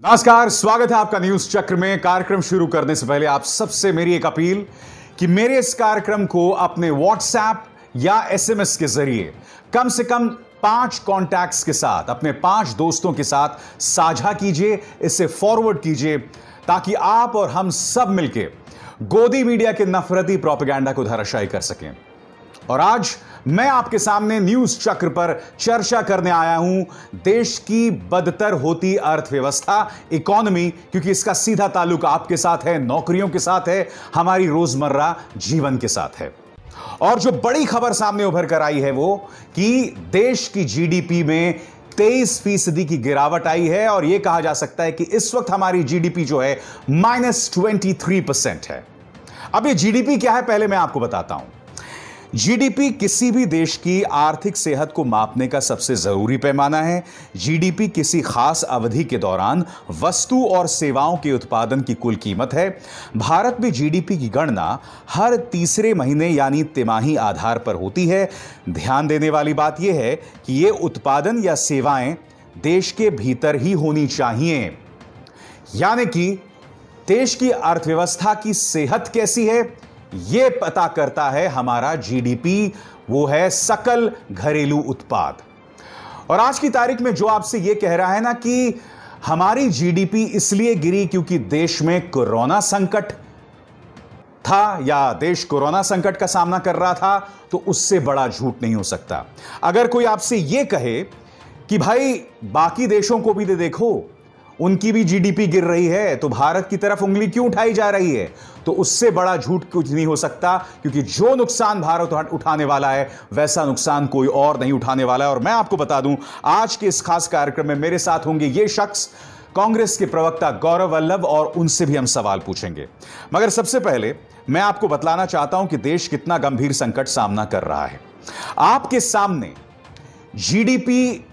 नमस्कार, स्वागत है आपका न्यूज चक्र में। कार्यक्रम शुरू करने से पहले आप सबसे मेरी एक अपील कि मेरे इस कार्यक्रम को अपने व्हाट्सएप या एसएमएस के जरिए कम से कम 5 कॉन्टैक्ट्स के साथ, अपने 5 दोस्तों के साथ साझा कीजिए, इसे फॉरवर्ड कीजिए ताकि आप और हम सब मिलकर गोदी मीडिया के नफरती प्रोपेगेंडा को धराशायी कर सकें। और आज मैं आपके सामने न्यूज चक्र पर चर्चा करने आया हूं देश की बदतर होती अर्थव्यवस्था, इकोनॉमी, क्योंकि इसका सीधा ताल्लुक आपके साथ है, नौकरियों के साथ है, हमारी रोजमर्रा जीवन के साथ है। और जो बड़ी खबर सामने उभर कर आई है वो कि देश की जीडीपी में 23% की गिरावट आई है और यह कहा जा सकता है कि इस वक्त हमारी जीडीपी जो है -23% है। अब ये जीडीपी क्या है, पहले मैं आपको बताता हूं। जीडीपी किसी भी देश की आर्थिक सेहत को मापने का सबसे जरूरी पैमाना है। जीडीपी किसी खास अवधि के दौरान वस्तु और सेवाओं के उत्पादन की कुल कीमत है। भारत में जीडीपी की गणना हर तीसरे महीने यानी तिमाही आधार पर होती है। ध्यान देने वाली बात यह है कि यह उत्पादन या सेवाएं देश के भीतर ही होनी चाहिए, यानी कि देश की अर्थव्यवस्था की सेहत कैसी है यह पता करता है हमारा जीडीपी, वो है सकल घरेलू उत्पाद। और आज की तारीख में जो आपसे यह कह रहा है ना कि हमारी जीडीपी इसलिए गिरी क्योंकि देश में कोरोना संकट था या देश कोरोना संकट का सामना कर रहा था, तो उससे बड़ा झूठ नहीं हो सकता। अगर कोई आपसे यह कहे कि भाई बाकी देशों को भी देखो, उनकी भी जीडीपी गिर रही है, तो भारत की तरफ उंगली क्यों उठाई जा रही है, तो उससे बड़ा झूठ कुछ नहीं हो सकता, क्योंकि जो नुकसान भारत उठाने वाला है वैसा नुकसान कोई और नहीं उठाने वाला है। और मैं आपको बता दूं, आज के इस खास कार्यक्रम में मेरे साथ होंगे ये शख्स, कांग्रेस के प्रवक्ता गौरव वल्लभ, और उनसे भी हम सवाल पूछेंगे। मगर सबसे पहले मैं आपको बतलाना चाहता हूं कि देश कितना गंभीर संकट सामना कर रहा है। आपके सामने जीडीपी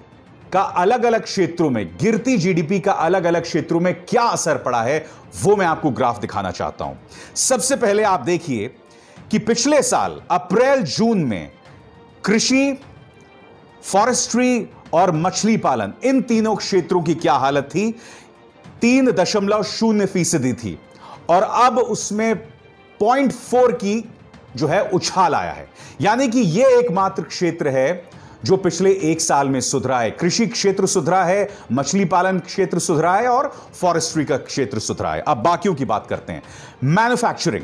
का अलग अलग क्षेत्रों में, गिरती जीडीपी का अलग अलग क्षेत्रों में क्या असर पड़ा है वो मैं आपको ग्राफ दिखाना चाहता हूं। सबसे पहले आप देखिए कि पिछले साल अप्रैल जून में कृषि, फॉरेस्ट्री और मछली पालन, इन तीनों क्षेत्रों की क्या हालत थी, 3.0% थी और अब उसमें 0.4 की जो है उछाल आया है। यानी कि यह एकमात्र क्षेत्र है जो पिछले 1 साल में सुधरा है। कृषि क्षेत्र सुधरा है, मछली पालन क्षेत्र सुधरा है और फॉरेस्ट्री का क्षेत्र सुधरा है। अब बाकियों की बात करते हैं। मैन्युफैक्चरिंग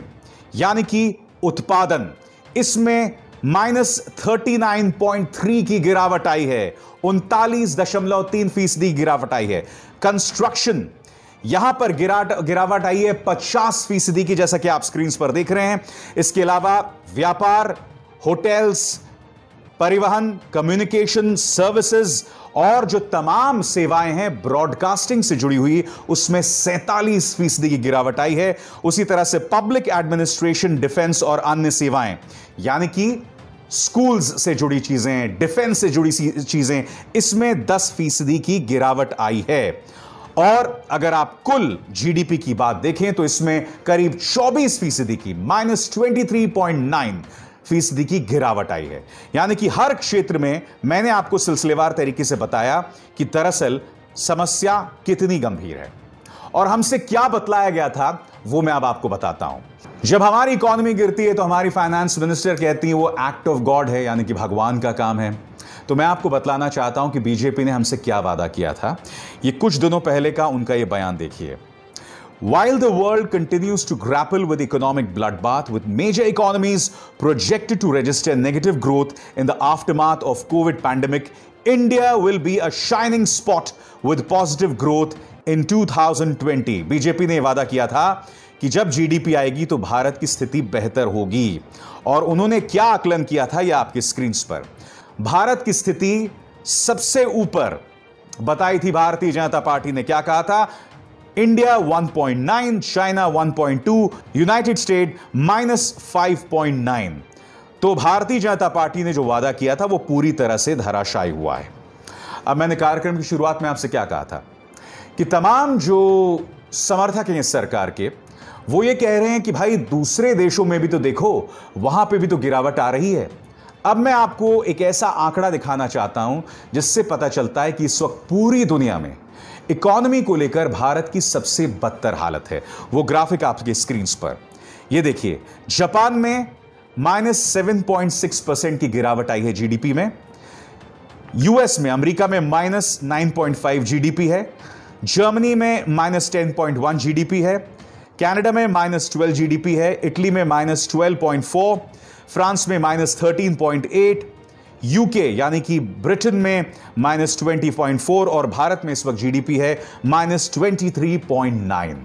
यानी कि उत्पादन, इसमें -39.3 की गिरावट आई है, 39.3% गिरावट आई है। कंस्ट्रक्शन, यहां पर गिरावट आई है 50% की, जैसा कि आप स्क्रीन पर देख रहे हैं। इसके अलावा व्यापार, होटल्स, परिवहन, कम्युनिकेशन सर्विसेज और जो तमाम सेवाएं हैं ब्रॉडकास्टिंग से जुड़ी हुई, उसमें 47% की गिरावट आई है। उसी तरह से पब्लिक एडमिनिस्ट्रेशन, डिफेंस और अन्य सेवाएं, यानी कि स्कूल्स से जुड़ी चीजें, डिफेंस से जुड़ी चीजें, इसमें 10% की गिरावट आई है। और अगर आप कुल जीडीपी की बात देखें तो इसमें करीब 24% की, -23.9% की गिरावट आई है। यानी कि हर क्षेत्र में मैंने आपको सिलसिलेवार तरीके से बताया कि दरअसल समस्या कितनी गंभीर है। और हमसे क्या बतलाया गया था वो मैं अब आपको बताता हूं। जब हमारी इकोनॉमी गिरती है तो हमारी फाइनेंस मिनिस्टर कहती है वो एक्ट ऑफ गॉड है, यानी कि भगवान का काम है। तो मैं आपको बतलाना चाहता हूं कि बीजेपी ने हमसे क्या वादा किया था। ये कुछ दिनों पहले का उनका ये बयान देखिए। While the world continues to grapple with economic bloodbath, with major economies projected to register negative growth in the aftermath of COVID pandemic, India will be a shining spot with positive growth in 2020. BJP ने वादा किया था कि जब GDP आएगी तो भारत की स्थिति बेहतर होगी। और उन्होंने क्या आकलन किया था यह आपकी स्क्रीन पर। भारत की स्थिति सबसे ऊपर बताई थी भारतीय जनता पार्टी ने। क्या कहा था? India 1.9, China 1.2, United state -5.9। तो भारतीय जनता पार्टी ने जो वादा किया था वो पूरी तरह से धराशायी हुआ है। अब मैंने कार्यक्रम की शुरुआत में आपसे क्या कहा था कि तमाम जो समर्थक हैं इस सरकार के, वो ये कह रहे हैं कि भाई दूसरे देशों में भी तो देखो, वहां पे भी तो गिरावट आ रही है। अब मैं आपको एक ऐसा आंकड़ा दिखाना चाहता हूं जिससे पता चलता है कि इस वक्त पूरी दुनिया में इकोनॉमी को लेकर भारत की सबसे बदतर हालत है। वो ग्राफिक आपके स्क्रीन पर ये देखिए, जापान में -7.6% की गिरावट आई है जीडीपी में। यूएस में, अमेरिका में -9.5 जीडीपी है। जर्मनी में -10.1 जीडीपी है। कनाडा में -12 जीडीपी है। इटली में -12.4, फ्रांस में -13.8, यूके यानी कि ब्रिटेन में -20.4 और भारत में इस वक्त जीडीपी है -23.9।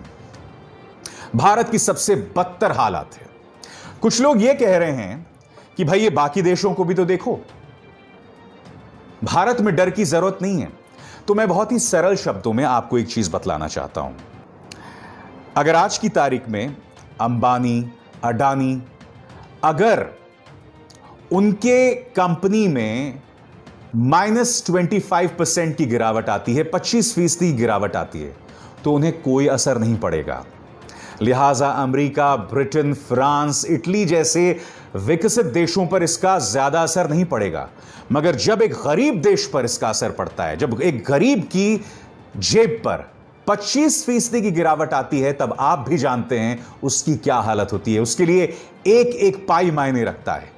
भारत की सबसे बदतर हालत है। कुछ लोग यह कह रहे हैं कि भाई ये बाकी देशों को भी तो देखो, भारत में डर की जरूरत नहीं है। तो मैं बहुत ही सरल शब्दों में आपको एक चीज बतलाना चाहता हूं। अगर आज की तारीख में अंबानी, अडानी, अगर उनके कंपनी में -25% की गिरावट आती है, 25% गिरावट आती है, तो उन्हें कोई असर नहीं पड़ेगा। लिहाजा अमेरिका, ब्रिटेन, फ्रांस, इटली जैसे विकसित देशों पर इसका ज्यादा असर नहीं पड़ेगा। मगर जब एक गरीब देश पर इसका असर पड़ता है, जब एक गरीब की जेब पर 25% की गिरावट आती है, तब आप भी जानते हैं उसकी क्या हालत होती है। उसके लिए एक एक पाई मायने रखता है।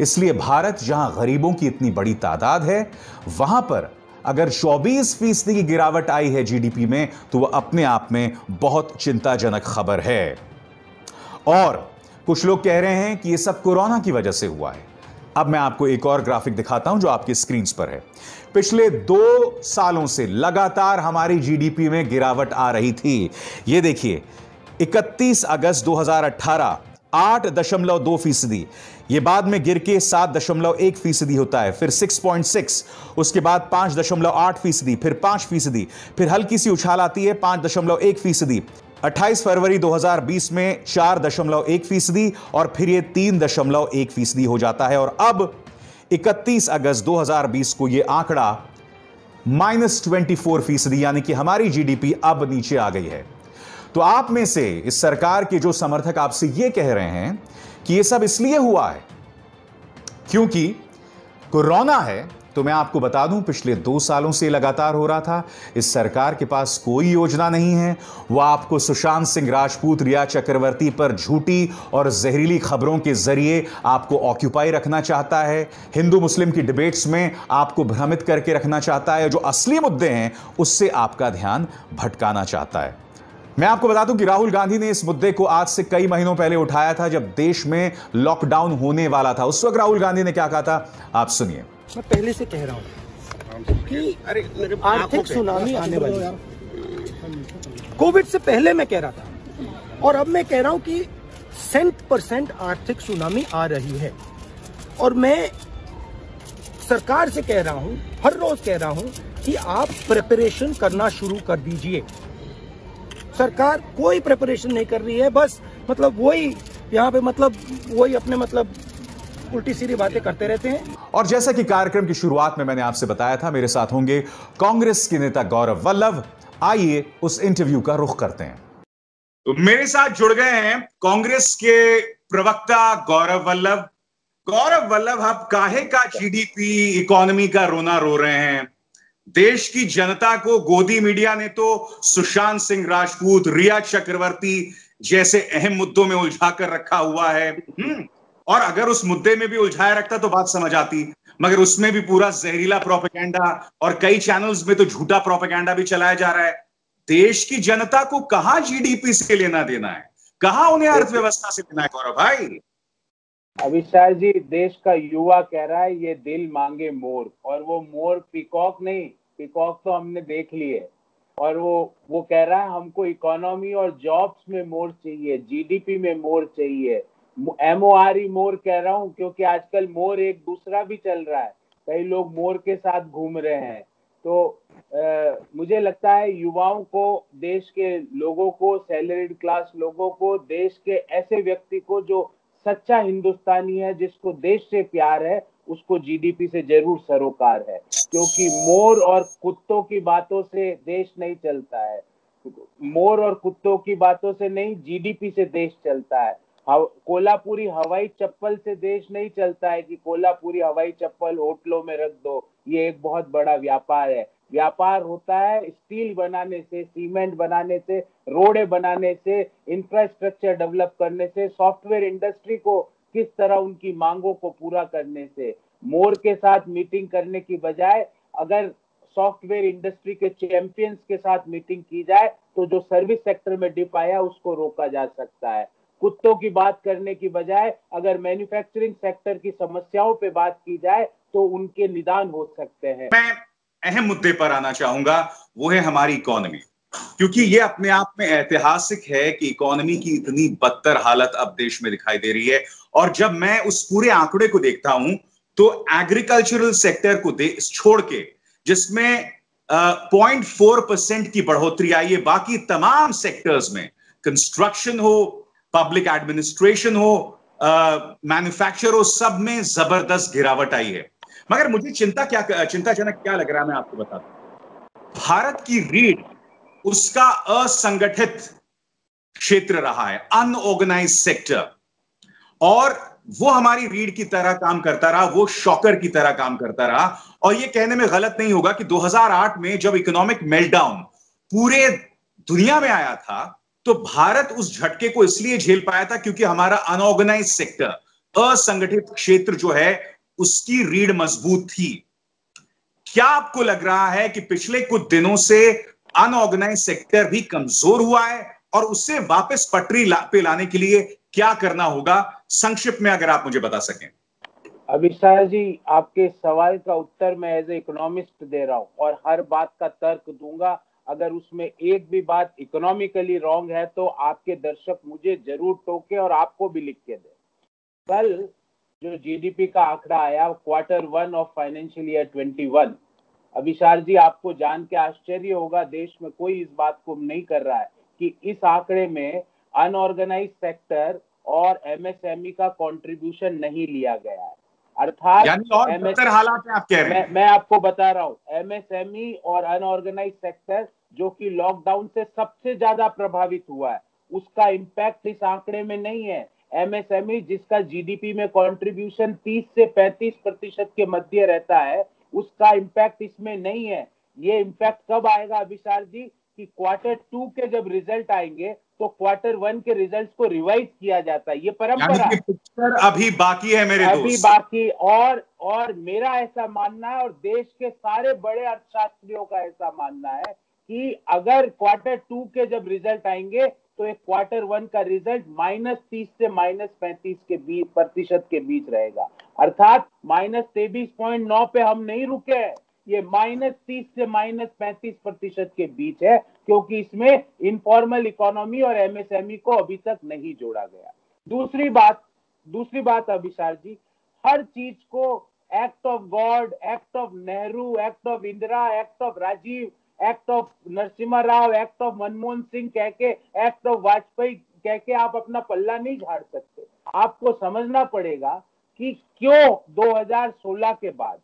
इसलिए भारत, जहां गरीबों की इतनी बड़ी तादाद है, वहां पर अगर 24% की गिरावट आई है जीडीपी में, तो वह अपने आप में बहुत चिंताजनक खबर है। और कुछ लोग कह रहे हैं कि यह सब कोरोना की वजह से हुआ है। अब मैं आपको एक और ग्राफिक दिखाता हूं जो आपकी स्क्रीन पर है। पिछले 2 सालों से लगातार हमारी जीडीपी में गिरावट आ रही थी। यह देखिए, 31 अगस्त 2018 8.2%, यह बाद में गिर के 7.1% होता है, फिर 6.6, उसके बाद 5.8%, फिर 5%, फिर हल्की सी उछाल आती है 5.1%, 28 फरवरी 2020 में 4.1% और फिर यह 3.1% हो जाता है। और अब 31 अगस्त 2020 को यह आंकड़ा -24%, यानी कि हमारी जीडीपी अब नीचे आ गई है। तो आप में से इस सरकार के जो समर्थक आपसे यह कह रहे हैं कि यह सब इसलिए हुआ है क्योंकि कोरोना है, तो मैं आपको बता दूं, पिछले 2 सालों से लगातार हो रहा था। इस सरकार के पास कोई योजना नहीं है। वह आपको सुशांत सिंह राजपूत, रिया चक्रवर्ती पर झूठी और जहरीली खबरों के जरिए आपको ऑक्यूपाई रखना चाहता है। हिंदू मुस्लिम की डिबेट्स में आपको भ्रमित करके रखना चाहता है। जो असली मुद्दे हैं उससे आपका ध्यान भटकाना चाहता है। मैं आपको बता दूं कि राहुल गांधी ने इस मुद्दे को आज से कई महीनों पहले उठाया था, जब देश में लॉकडाउन होने वाला था। उस वक्त राहुल गांधी ने क्या कहा था, आप सुनिए। मैं पहले से कह रहा हूं कि आर्थिक सुनामी आने वाली है। कोविड से पहले मैं कह रहा था और अब मैं कह रहा हूं कि 100% आर्थिक सुनामी आ रही है। और मैं सरकार से कह रहा हूं, हर रोज कह रहा हूं कि आप प्रिपरेशन करना शुरू कर दीजिए। सरकार कोई प्रिपरेशन नहीं कर रही है, बस मतलब वही यहाँ पे वही अपने उल्टी सीधी बातें करते रहते हैं। और जैसा कि कार्यक्रम की शुरुआत में मैंने आपसे बताया था, मेरे साथ होंगे कांग्रेस के नेता गौरव वल्लभ। आइए उस इंटरव्यू का रुख करते हैं। तो मेरे साथ जुड़ गए हैं कांग्रेस के प्रवक्ता गौरव वल्लभ। गौरव वल्लभ, आप काहे का जीडीपी इकोनॉमी का रोना रो रहे हैं? देश की जनता को गोदी मीडिया ने तो सुशांत सिंह राजपूत, रिया चक्रवर्ती जैसे अहम मुद्दों में उलझा कर रखा हुआ है। और अगर उस मुद्दे में भी उलझाया रखता तो बात समझ आती, मगर उसमें भी पूरा जहरीला प्रोपेगेंडा और कई चैनल्स में तो झूठा प्रोपेगेंडा भी चलाया जा रहा है। देश की जनता को कहां जीडीपी से लेना देना है, कहां उन्हें अर्थव्यवस्था से लेना है गौरव भाई? अविशाल जी, देश का युवा कह रहा है ये दिल मांगे मोर, और वो मोर पीकॉक नहीं, पीकॉक तो हमने देख लिए। और वो कह रहा है हमको इकोनॉमी और जॉब्स में मोर चाहिए, जीडीपी में मोर चाहिए। MORE मोर कह रहा हूं क्योंकि आजकल मोर एक दूसरा भी चल रहा है, कई लोग मोर के साथ घूम रहे हैं। तो मुझे लगता है युवाओं को, देश के लोगों को, सैलरीड क्लास लोगों को, देश के ऐसे व्यक्ति को जो सच्चा हिंदुस्तानी है, जिसको देश से प्यार है, उसको जीडीपी से जरूर सरोकार है। क्योंकि मोर और कुत्तों की बातों से देश नहीं चलता है, मोर और कुत्तों की बातों से नहीं, जीडीपी से देश चलता है। कोल्हापुरी हवाई चप्पल से देश नहीं चलता है कि कोल्हापुरी हवाई चप्पल होटलों में रख दो, ये एक बहुत बड़ा व्यापार है। व्यापार होता है स्टील बनाने से, सीमेंट बनाने से, रोडें बनाने से, इंफ्रास्ट्रक्चर डेवलप करने से, सॉफ्टवेयर इंडस्ट्री को किस तरह उनकी मांगों को पूरा करने से। मोर के साथ मीटिंग करने की बजाय अगर सॉफ्टवेयर इंडस्ट्री के चैंपियंस के साथ मीटिंग की जाए तो जो सर्विस सेक्टर में डिप आया उसको रोका जा सकता है। कुत्तों की बात करने की बजाय अगर मैन्युफैक्चरिंग सेक्टर की समस्याओं पे बात की जाए तो उनके निदान हो सकते हैं। मैं अहम मुद्दे पर आना चाहूंगा, वो है हमारी इकोनॉमी, क्योंकि ये अपने आप में ऐतिहासिक है कि इकोनॉमी की इतनी बदतर हालत अब देश में दिखाई दे रही है। और जब मैं उस पूरे आंकड़े को देखता हूं तो एग्रीकल्चरल सेक्टर को छोड़ के, जिसमें 0.4% की बढ़ोतरी आई है, बाकी तमाम सेक्टर्स में, कंस्ट्रक्शन हो, पब्लिक एडमिनिस्ट्रेशन हो, मैन्युफैक्चर हो, सब में जबरदस्त गिरावट आई है। मगर मुझे चिंताजनक क्या लग रहा है, मैं आपको बताता हूं। भारत की रीढ़ उसका असंगठित क्षेत्र रहा है, अनऑर्गेनाइज सेक्टर, और वो हमारी रीढ़ की तरह काम करता रहा, वो शॉकर की तरह काम करता रहा। और ये कहने में गलत नहीं होगा कि 2008 में जब इकोनॉमिक मेल्टडाउन पूरे दुनिया में आया था तो भारत उस झटके को इसलिए झेल पाया था क्योंकि हमारा अनऑर्गेनाइज सेक्टर, असंगठित क्षेत्र जो है, उसकी रीढ़ मजबूत थी। क्या आपको लग रहा है कि पिछले कुछ दिनों से अनऑर्गेनाइज सेक्टर भी कमजोर हुआ है और उससे वापस पटरी पे लाने के लिए क्या करना होगा? संक्षिप्त में अगर आप मुझे बता सकें। अभिषेक जी, आपके सवाल का उत्तर मैं एज ए इकोनॉमिस्ट दे रहा हूं और हर बात का तर्क दूंगा। अगर उसमें एक भी बात इकोनॉमिकली रॉन्ग है तो आपके दर्शक मुझे जरूर टोके और आपको भी लिख के दे। कल जो जीडीपी का आंकड़ा आया Q1 of financial year 21, Abhishek ji आपको जान के आश्चर्य होगा, देश में कोई इस बात को नहीं कर रहा है कि इस आंकड़े में अनऑर्गेनाइज सेक्टर और एमएसएमई का कंट्रीब्यूशन नहीं लिया गया है। अर्थात हालात है, आप कह रहे हैं। मैं आपको बता रहा हूं, एमएसएमई और अनऑर्गेनाइज सेक्टर जो कि लॉकडाउन से सबसे ज्यादा प्रभावित हुआ है, उसका इंपैक्ट इस आंकड़े में नहीं है। एमएसएमई जिसका जीडीपी में कंट्रीब्यूशन 30 से 35% के मध्य रहता है, उसका इंपैक्ट इसमें नहीं है। ये इंपैक्ट कब आएगा अभिषेक जी कि Q2 के जब रिजल्ट आएंगे तो Q1 के रिजल्ट्स को रिवाइज किया जाता है। ये परंपरा यानी कि पिक्चर अभी बाकी है मेरे दोस्त, अभी बाकी। और मेरा ऐसा मानना है और देश के सारे बड़े अर्थशास्त्रियों का ऐसा मानना है कि अगर Q2 के जब रिजल्ट आएंगे तो एक Q1 का रिजल्ट -30 से -35 के बीच प्रतिशत के बीच रहेगा। अर्थात -23.9 पे हम नहीं रुके हैं, ये -30 से -35% के बीच है, क्योंकि इसमें इनफॉर्मल इकोनॉमी और एमएसएमई को अभी तक नहीं जोड़ा गया। दूसरी बात अभिषेक जी, हर चीज को act of God, act of Nehru, act of Indira, act of Rajiv, act of Narasimha Rao, act of Manmohan Singh कह के, एक्ट ऑफ वाजपेयी कह के आप अपना पल्ला नहीं झाड़ सकते। आपको समझना पड़ेगा कि क्यों 2016 के बाद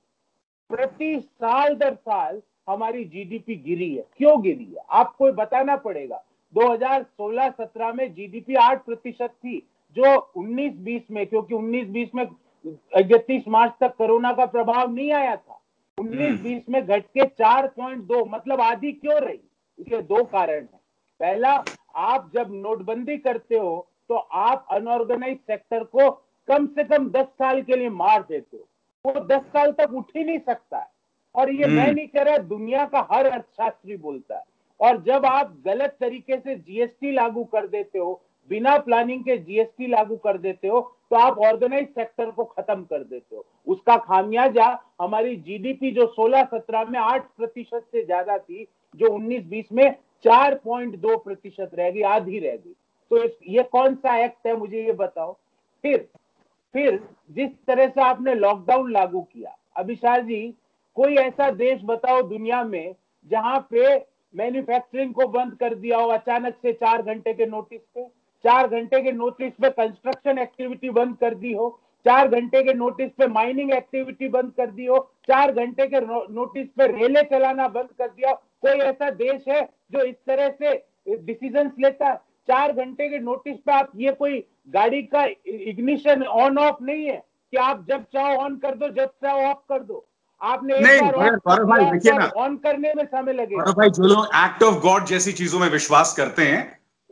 प्रति साल दर साल हमारी जीडीपी गिरी है, क्यों गिरी है आपको बताना पड़ेगा। 2016-17 में जीडीपी 8% थी, जो 19-20 में, क्योंकि 19-20 में 31 मार्च तक कोरोना का प्रभाव नहीं आया था, 19-20 में घट के 4.2, मतलब आधी क्यों रही? इसके दो कारण हैं। पहला, आप जब नोटबंदी करते हो तो आप अनऑर्गेनाइज सेक्टर को कम से कम 10 साल के लिए मार देते हो, वो 10 साल तक उठ ही नहीं सकता है। और ये मैं नहीं कह रहा, दुनिया का हर अर्थशास्त्री बोलता है। और जब आप गलत तरीके से जीएसटी लागू कर देते हो, बिना प्लानिंग के जीएसटी लागू कर देते हो, तो आप ऑर्गेनाइज सेक्टर को खत्म कर देते हो। उसका खामियाजा हमारी जीडीपी जो 16-17 में 8% से ज्यादा थी, जो 19-20 में 4.2% रह गई, आधी रह गई। तो ये कौन सा एक्ट है, मुझे ये बताओ। फिर जिस तरह से आपने लॉकडाउन लागू किया, अभिषेक जी कोई ऐसा देश बताओ दुनिया में जहां पे मैन्युफैक्चरिंग को बंद कर दिया हो अचानक से 4 घंटे के नोटिस पे, 4 घंटे के नोटिस पे कंस्ट्रक्शन एक्टिविटी बंद कर दी हो, 4 घंटे के नोटिस पे माइनिंग एक्टिविटी बंद कर दी हो, 4 घंटे के नोटिस पे रेलें चलाना बंद कर दिया। कोई ऐसा देश है जो इस तरह से डिसीजंस लेता है? 4 घंटे के नोटिस पे आप, ये कोई गाड़ी का इग्निशन ऑन ऑफ नहीं है कि आप जब चाहो ऑन कर दो, जब चाहो ऑफ कर दो। आपने एक नहीं बार गौरव भाई देखिए ना, ऑन करने में समय लगेगा। गौरव भाई जो लोग एक्ट ऑफ गॉड जैसी चीजों में विश्वास करते हैं,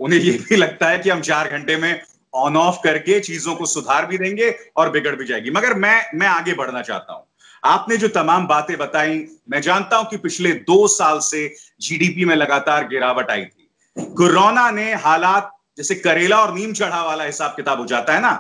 उन्हें ये भी लगता है कि हम 4 घंटे में ऑन ऑफ करके चीजों को सुधार भी देंगे और बिगड़ भी जाएगी। मगर मैं आगे बढ़ना चाहता हूं। आपने जो तमाम बातें बताई, मैं जानता हूं कि पिछले 2 साल से जीडीपी में लगातार गिरावट आई थी। कोरोना ने हालात, जैसे करेला और नीम चढ़ा वाला हिसाब किताब हो जाता है ना,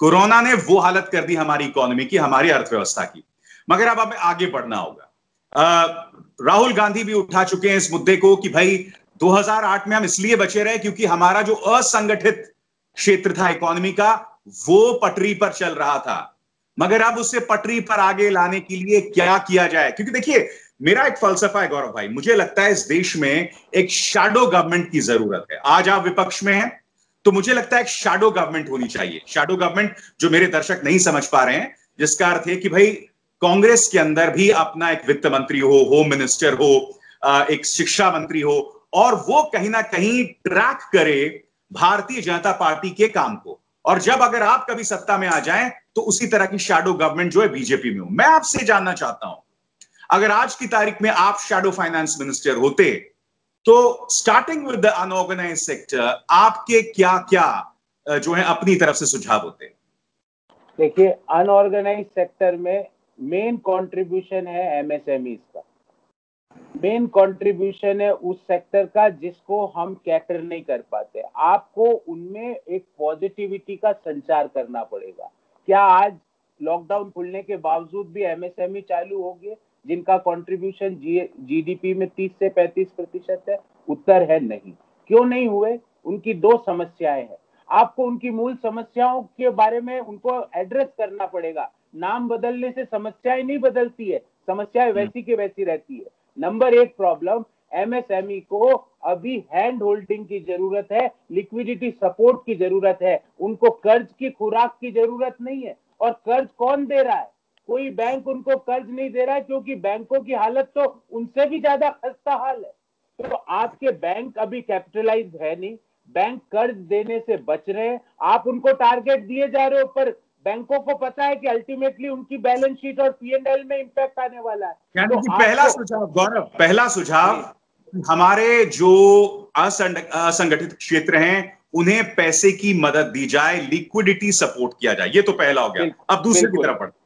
कोरोना ने वो हालत कर दी हमारी इकोनॉमी की, हमारी अर्थव्यवस्था की। मगर अब हमें आगे बढ़ना होगा। राहुल गांधी भी उठा चुके हैं इस मुद्दे को कि भाई 2008 में हम इसलिए बचे रहे क्योंकि हमारा जो असंगठित क्षेत्र था इकोनॉमी का, वो पटरी पर चल रहा था। मगर अब उसे पटरी पर आगे लाने के लिए क्या किया जाए? क्योंकि देखिए, मेरा एक फलसफा है गौरव भाई, मुझे लगता है इस देश में एक शैडो गवर्नमेंट की जरूरत है। आज आप विपक्ष में हैं, तो मुझे लगता है एक शैडो गवर्नमेंट होनी चाहिए। शैडो गवर्नमेंट, जो मेरे दर्शक नहीं समझ पा रहे हैं, जिसका अर्थ है कि भाई कांग्रेस के अंदर भी अपना एक वित्त मंत्री हो, होम मिनिस्टर हो, एक शिक्षा मंत्री हो, और वो कहीं ना कहीं ट्रैक करे भारतीय जनता पार्टी के काम को। और जब अगर आप कभी सत्ता में आ जाएं तो उसी तरह की शैडो गवर्नमेंट जो है बीजेपी में हो। मैं आपसे जानना चाहता हूं, अगर आज की तारीख में आप शैडो फाइनेंस मिनिस्टर होते, तो starting with the unorganised sector, आपके क्या क्या जो है अपनी तरफ से सुझाव होते? देखिए, अनऑर्गेनाइज सेक्टर में मेन कंट्रीब्यूशन है एमएसएमईज का, मेन कंट्रीब्यूशन है उस सेक्टर का जिसको हम कैटर नहीं कर पाते। आपको उनमें एक पॉजिटिविटी का संचार करना पड़ेगा। क्या आज लॉकडाउन खुलने के बावजूद भी एमएसएमई चालू हो गए जिनका कंट्रीब्यूशन जीडीपी में 30 से 35% है? उत्तर है नहीं। क्यों नहीं हुए? उनकी 2 समस्याएं हैं। आपको उनकी मूल समस्याओं के बारे में उनको एड्रेस करना पड़ेगा। नाम बदलने से समस्याएं नहीं बदलती है, समस्याएं वैसी की वैसी रहती है। नंबर 1 प्रॉब्लम, एमएसएमई को अभी हैंड होल्डिंग की जरूरत है, लिक्विडिटी सपोर्ट की जरूरत है। उनको कर्ज की खुराक की जरूरत नहीं है। और कर्ज कौन दे रहा है? कोई बैंक उनको कर्ज नहीं दे रहा है, क्योंकि बैंकों की हालत तो उनसे भी ज्यादा खस्ता हाल है। तो आपके बैंक अभी कैपिटलाइज है नहीं, बैंक कर्ज देने से बच रहे हैं। आप उनको टारगेट दिए जा रहे हो, पर बैंकों को पता है कि अल्टीमेटली उनकी बैलेंस शीट और पीएनएल में इंपैक्ट आने वाला है। यानी कि पहला सुझाव गौरव, पहला सुझाव, हमारे जो असंगठित क्षेत्र हैं उन्हें पैसे की मदद दी जाए, लिक्विडिटी सपोर्ट किया जाए, ये तो पहला हो गया। अब दूसरे की तरफ बढ़ते।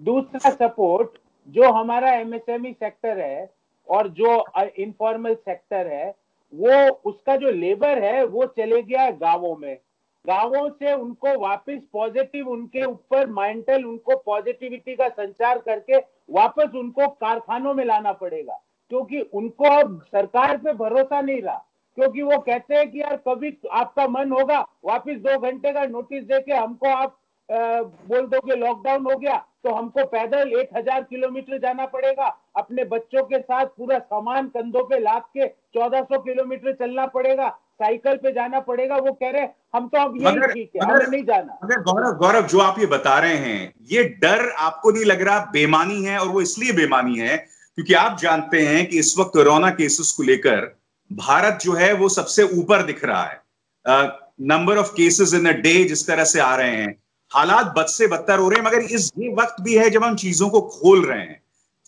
दूसरा सपोर्ट, जो हमारा एमएसएमई सेक्टर है और जो इनफॉर्मल सेक्टर है, वो उसका जो लेबर है वो चले गया गांवों में। गांवों से उनको वापस पॉजिटिव, उनके ऊपर मेंटल, उनको पॉजिटिविटी का संचार करके वापस उनको कारखानों में लाना पड़ेगा। क्योंकि उनको अब सरकार पे भरोसा नहीं रहा, क्योंकि वो कहते हैं कि यार कभी आपका मन होगा वापस 2 घंटे का नोटिस देके हमको आप बोल दोगे लॉकडाउन हो गया, तो हमको पैदल 1000 किलोमीटर जाना पड़ेगा, अपने बच्चों के साथ पूरा सामान कंधों पे लाद के 1400 किलोमीटर चलना पड़ेगा, साइकिल पे जाना पड़ेगा। वो कह रहे हम तो अब यही ठीक है, हमें नहीं जाना। मगर गौरव जो आप ये बता रहे हैं, ये डर आपको नहीं लग रहा बेमानी है? और वो इसलिए बेमानी है क्योंकि आप जानते हैं कि इस वक्त कोरोना केसेस को लेकर भारत जो है वो सबसे ऊपर दिख रहा है। Number of cases in a day जिस तरह से आ रहे हैं, हालात बद से बदतर हो रहे हैं। मगर इस ये वक्त भी है जब हम चीजों को खोल रहे हैं,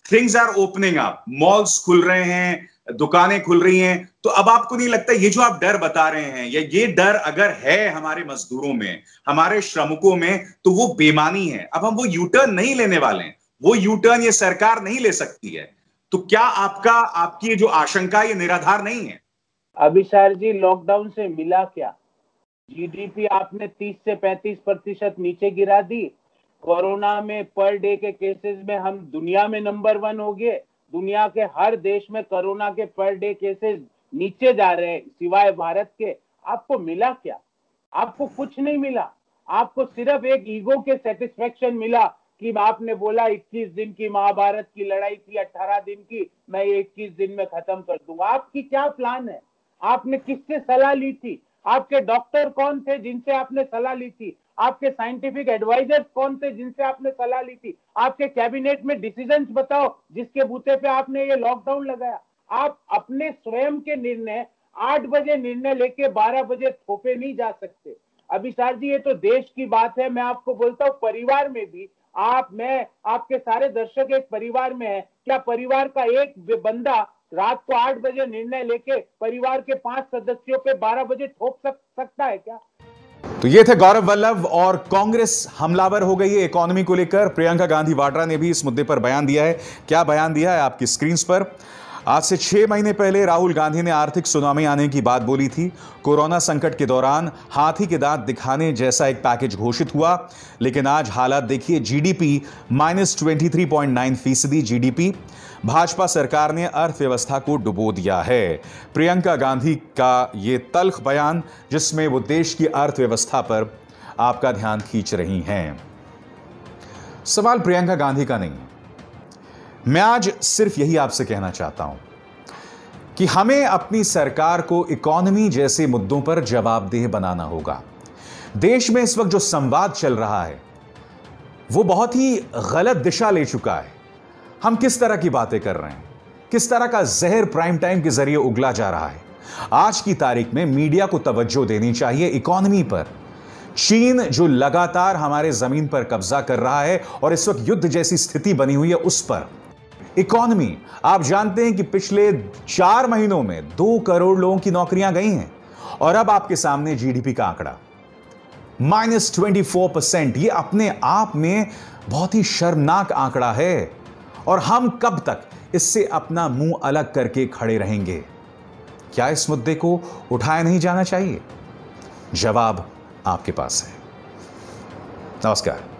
things are opening up, malls खुल रहे हैं, दुकानें खुल रही हैं। तो अब आपको नहीं लगता ये जो आप डर बता रहे हैं, या ये डर अगर है हमारे मजदूरों में, हमारे श्रमिकों में, तो वो बेमानी है? अब हम वो यू टर्न नहीं लेने वाले हैं, वो यू टर्न ये सरकार नहीं ले सकती है। तो क्या आपकी जो आशंका ये निराधार नहीं है? अभिसार जी, लॉकडाउन से मिला क्या? जीडीपी आपने 30 से 35% नीचे गिरा दी। कोरोना में पर डे के केसेस में हम दुनिया में नंबर 1 हो गए। दुनिया के हर देश में कोरोना के पर डे केसेस नीचे जा रहे हैं सिवाय भारत के। आपको मिला क्या? आपको कुछ नहीं मिला। आपको सिर्फ एक ईगो के सेटिस्फेक्शन मिला कि आपने बोला 21 दिन की महाभारत की लड़ाई थी, 18 दिन की, मैं ये 21 दिन में खत्म कर दूंगा। आपकी क्या प्लान है? आपने किससे सलाह ली थी? आपके डॉक्टर कौन थे जिनसे आपने सलाह ली थी? आपके साइंटिफिक एडवाइजर्स कौन थे जिनसे आपने सलाह ली थी? आपके कैबिनेट में डिसीजंस बताओ जिसके बूते पे आपने ये लॉकडाउन लगाया। आप अपने स्वयं के निर्णय 8 बजे निर्णय लेके 12 बजे थोपे नहीं जा सकते। अभिसार जी, ये तो देश की बात है। मैं आपको बोलता हूँ, परिवार में भी आप, मैं, आपके सारे दर्शक एक परिवार में है। क्या परिवार का एक बंदा रात को 8 बजे निर्णय लेके परिवार के 5 सदस्यों पे 12 बजे थोप सकता है क्या? तो ये थे गौरव वल्लभ। और कांग्रेस हमलावर हो गई है इकोनॉमी को लेकर। प्रियंका गांधी वाड्रा ने भी इस मुद्दे पर बयान दिया है। क्या बयान दिया है आपकी स्क्रीन पर। आज से 6 महीने पहले राहुल गांधी ने आर्थिक सुनामी आने की बात बोली थी। कोरोना संकट के दौरान हाथी के दांत दिखाने जैसा एक पैकेज घोषित हुआ, लेकिन आज हालात देखिए। GDP -23.9% GDP. भाजपा सरकार ने अर्थव्यवस्था को डुबो दिया है। प्रियंका गांधी का यह तल्ख बयान, जिसमें वो देश की अर्थव्यवस्था पर आपका ध्यान खींच रही हैं। सवाल प्रियंका गांधी का नहीं है। मैं आज सिर्फ यही आपसे कहना चाहता हूं कि हमें अपनी सरकार को इकोनॉमी जैसे मुद्दों पर जवाबदेह बनाना होगा। देश में इस वक्त जो संवाद चल रहा है वो बहुत ही गलत दिशा ले चुका है। हम किस तरह की बातें कर रहे हैं, किस तरह का जहर प्राइम टाइम के जरिए उगला जा रहा है। आज की तारीख में मीडिया को तवज्जो देनी चाहिए इकोनॉमी पर। चीन जो लगातार हमारे जमीन पर कब्जा कर रहा है और इस वक्त युद्ध जैसी स्थिति बनी हुई है, उस पर इकोनॉमी। आप जानते हैं कि पिछले 4 महीनों में 2 करोड़ लोगों की नौकरियां गई हैं। और अब आपके सामने जीडीपी का आंकड़ा -24%। यह अपने आप में बहुत ही शर्मनाक आंकड़ा है। और हम कब तक इससे अपना मुंह अलग करके खड़े रहेंगे? क्या इस मुद्दे को उठाया नहीं जाना चाहिए? जवाब आपके पास है। नमस्कार।